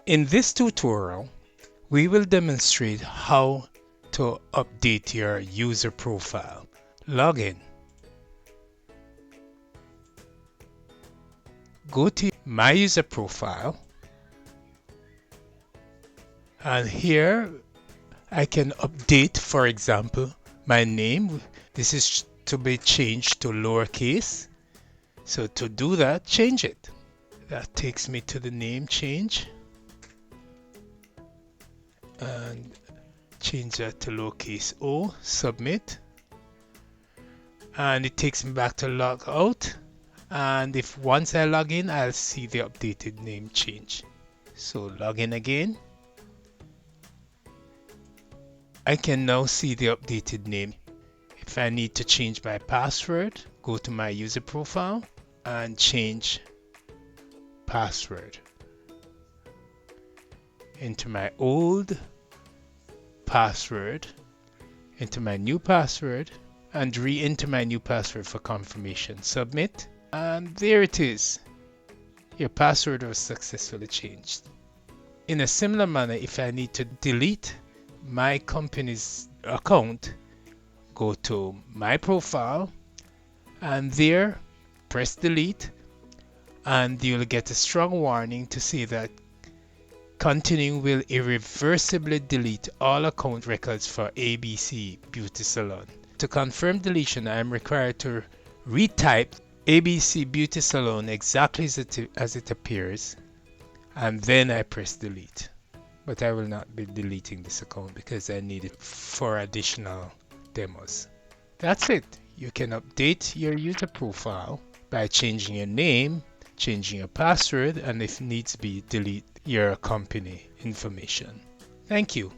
In this tutorial, we will demonstrate how to update your user profile. Login. Go to My User Profile, and here I can update, for example, my name. This is to be changed to lowercase. So to do that, change it. That takes me to the name change, and change that to lowercase o, submit, and it takes me back to log out. And if once I log in, I'll see the updated name change. So log in again. I can now see the updated name. If I need to change my password, go to my user profile and change password. Enter my old password, enter my new password, and re-enter my new password for confirmation. Submit, and there it is. Your password was successfully changed. In a similar manner, if I need to delete my company's account, go to my profile, and there press delete, and you'll get a strong warning to say that continuing will irreversibly delete all account records for ABC Beauty Salon. To confirm deletion, I am required to retype ABC Beauty Salon exactly as it appears, and then I press delete. But I will not be deleting this account because I need it for additional demos. That's it. You can update your user profile by changing your name, changing your password, and if needs be, delete your company information. Thank you.